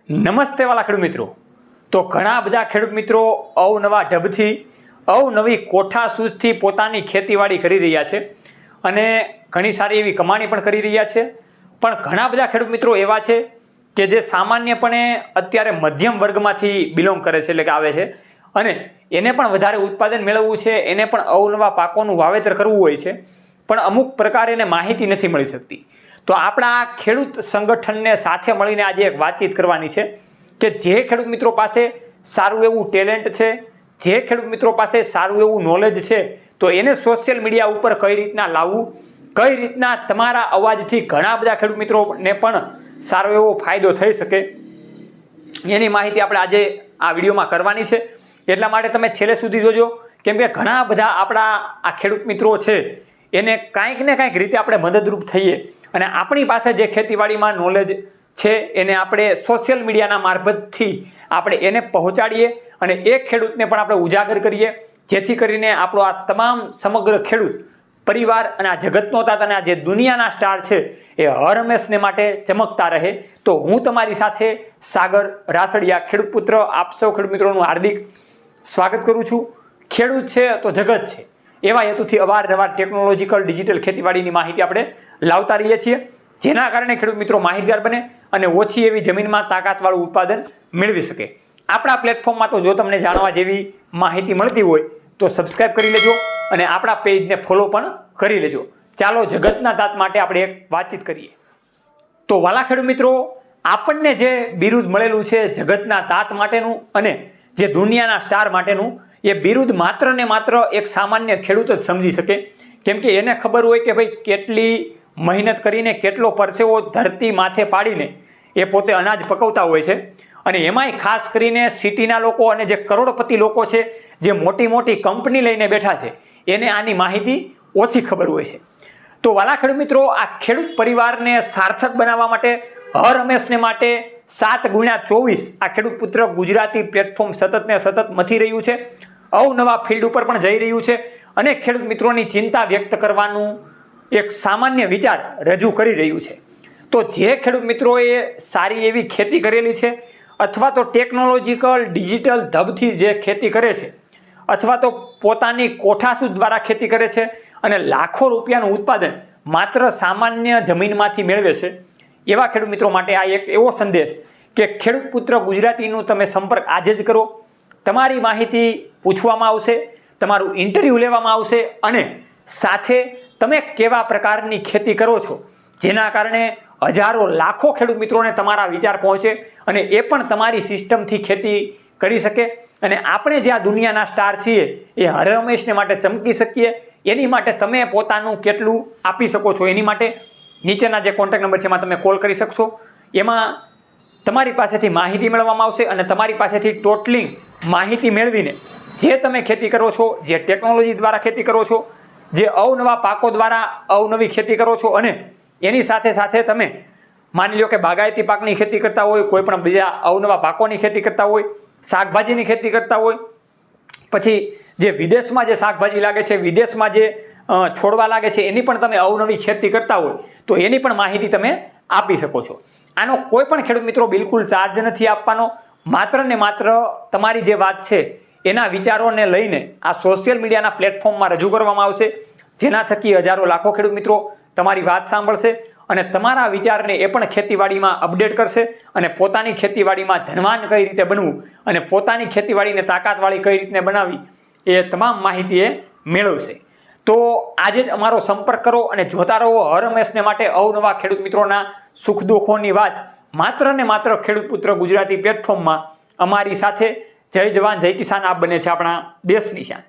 નમસ્તે વાલા ખેડૂત મિત્રો। તો ઘણા બધા ખેડૂત મિત્રો અવનવા ઢબથી અવનવી કોઠાસૂઝથી પોતાની ખેતીવાડી કરી રહ્યા છે અને ઘણી સારી એવી કમાણી પણ કરી રહ્યા છે। પણ ઘણા બધા ખેડૂત મિત્રો એવા છે કે જે સામાન્યપણે અત્યારે મધ્યમ વર્ગમાંથી બિલોંગ કરે છે, એટલે કે આવે છે, અને એને પણ વધારે ઉત્પાદન મેળવવું છે, એને પણ અવનવા પાકોનું વાવેતર કરવું હોય છે, પણ અમુક પ્રકારે એને માહિતી નથી મળી શકતી। તો આપણા આ ખેડૂત સંગઠનને સાથે મળીને આજે એક વાતચીત કરવાની છે કે જે ખેડૂત મિત્રો પાસે સારું એવું ટેલેન્ટ છે, જે ખેડૂત મિત્રો પાસે સારું એવું નોલેજ છે, તો એને સોશિયલ મીડિયા ઉપર કઈ રીતના લાવવું, કઈ રીતના તમારા અવાજથી ઘણા બધા ખેડૂત મિત્રોને પણ સારો એવો ફાયદો થઈ શકે, એની માહિતી આપણે આજે આ વિડીયોમાં કરવાની છે। એટલા માટે તમે છેલ્લે સુધી જોજો, કેમ કે ઘણા બધા આપણા આ ખેડૂત મિત્રો છે એને કાંઈક ને કાંઈક રીતે આપણે મદદરૂપ થઈએ અને આપણી પાસે જે ખેતીવાડીમાં નોલેજ છે એને આપણે સોશિયલ મીડિયાના મારફતથી આપણે એને પહોંચાડીએ અને એ ખેડૂતને પણ આપણે ઉજાગર કરીએ, જેથી કરીને આપણો આ તમામ સમગ્ર ખેડૂત પરિવાર અને આ જગતનો તાત અને આ જે દુનિયાના સ્ટાર છે એ હર હંમેશને માટે ચમકતા રહે। તો હું તમારી સાથે સાગર રાસડિયા, ખેડૂત પુત્ર, આપ સૌ ખેડૂત મિત્રોનું હાર્દિક સ્વાગત કરું છું। ખેડૂત છે તો જગત છે, એવા હેતુથી અવારનવાર ટેકનોલોજીકલ ડિજિટલ ખેતીવાડીની માહિતી આપણે લાવતા રહીએ છીએ, જેના કારણે ખેડૂત મિત્રો માહિતગાર બને અને ઓછી એવી જમીનમાં તાકાતવાળું ઉત્પાદન મેળવી શકે। આપણા પ્લેટફોર્મમાં તો જો તમને જાણવા જેવી માહિતી મળતી હોય તો સબસ્ક્રાઇબ કરી લેજો અને આપણા પેજને ફોલો પણ કરી લેજો। ચાલો જગતના તાત માટે આપણે એક વાતચીત કરીએ। તો વાલા ખેડૂત મિત્રો, આપણને જે બિરુદ મળેલું છે જગતના તાત માટેનું અને જે દુનિયાના સ્ટાર માટેનું, એ બિરુદ માત્ર ને માત્ર એક સામાન્ય ખેડૂત જ સમજી શકે, કેમ કે એને ખબર હોય કે ભાઈ કેટલી મહેનત કરીને, કેટલો પરસેવો ધરતી માથે પાડીને એ પોતે અનાજ પકવતા હોય છે। અને એમાંય ખાસ કરીને સિટીના લોકો અને જે કરોડપતિ લોકો છે, જે મોટી મોટી કંપની લઈને બેઠા છે, એને આની માહિતી ઓછી ખબર હોય છે। તો વાલા ખેડૂત મિત્રો, આ ખેડૂત પરિવારને સાર્થક બનાવવા માટે હર હંમેશને માટે 7x24 આ ખેડૂત પુત્ર ગુજરાતી પ્લેટફોર્મ સતત ને સતત મથી રહ્યું છે, અવનવા ફિલ્ડ ઉપર પણ જઈ રહ્યું છે અને ખેડૂત મિત્રોની ચિંતા વ્યક્ત કરવાનું એક સામાન્ય વિચાર રજૂ કરી રહ્યું છે। તો જે ખેડૂત મિત્રોએ સારી એવી ખેતી કરેલી છે, અથવા તો ટેકનોલોજીકલ ડિજિટલ ઢબથી જે ખેતી કરે છે, અથવા તો પોતાની કોઠાસૂઝ દ્વારા ખેતી કરે છે અને લાખો રૂપિયાનું ઉત્પાદન માત્ર સામાન્ય જમીનમાંથી મેળવે છે, એવા ખેડૂત મિત્રો માટે આ એક એવો સંદેશ કે ખેડૂત પુત્ર ગુજરાતીનું તમે સંપર્ક આજે જ કરો। તમારી માહિતી પૂછવામાં આવશે, તમારું ઇન્ટરવ્યૂ લેવામાં આવશે અને સાથે તમે કેવા પ્રકારની ખેતી કરો છો, જેના કારણે હજારો લાખો ખેડૂત મિત્રોને તમારા વિચાર પહોંચે અને એ પણ તમારી સિસ્ટમથી ખેતી કરી શકે અને આપણે જે આ દુનિયાના સ્ટાર છીએ એ હર હંમેશને માટે ચમકી શકીએ। એની માટે તમે પોતાનું કેટલું આપી શકો છો, એની માટે નીચેના જે કોન્ટેક્ટ નંબર છે એમાં તમે કોલ કરી શકશો। એમાં તમારી પાસેથી માહિતી મેળવવામાં આવશે અને તમારી પાસેથી ટોટલી માહિતી મેળવીને જે તમે ખેતી કરો છો, જે ટેકનોલોજી દ્વારા ખેતી કરો છો, જે અવનવા પાકો દ્વારા અવનવી ખેતી કરો છો, અને એની સાથે સાથે તમે માની લો કે બાગાયતી પાકની ખેતી કરતા હોય, કોઈ પણ બીજા અવનવા પાકોની ખેતી કરતા હોય, શાકભાજીની ખેતી કરતા હોય, પછી જે વિદેશમાં જે શાકભાજી લાગે છે, વિદેશમાં જે છોડવા લાગે છે, એની પણ તમે અવનવી ખેતી કરતા હોય તો એની પણ માહિતી તમે આપી શકો છો। આનો કોઈ પણ ખેડૂત મિત્રો બિલકુલ ચાર્જ નથી આપવાનો, માત્ર ને માત્ર તમારી જે વાત છે એના વિચારોને લઈને આ સોશિયલ મીડિયાના પ્લેટફોર્મમાં રજૂ કરવામાં આવશે, જેના થકી હજારો લાખો ખેડૂત મિત્રો તમારી વાત સાંભળશે અને તમારા વિચારને એ પણ ખેતીવાડીમાં અપડેટ કરશે અને પોતાની ખેતીવાડીમાં ધનવાન કઈ રીતે બનવું અને પોતાની ખેતીવાડીને તાકાતવાળી કઈ રીતે બનાવવી, એ તમામ માહિતી એ મેળવશે। તો આજે જ અમારો સંપર્ક કરો અને જોતા રહો હર હંમેશને માટે અવનવા ખેડૂત મિત્રોના સુખ દુઃખોની વાત માત્ર ને માત્ર ખેડૂત પુત્ર ગુજરાતી પ્લેટફોર્મમાં અમારી સાથે। જય જવાન જય કિસાન, આપ બને છે આપણા દેશની શાન।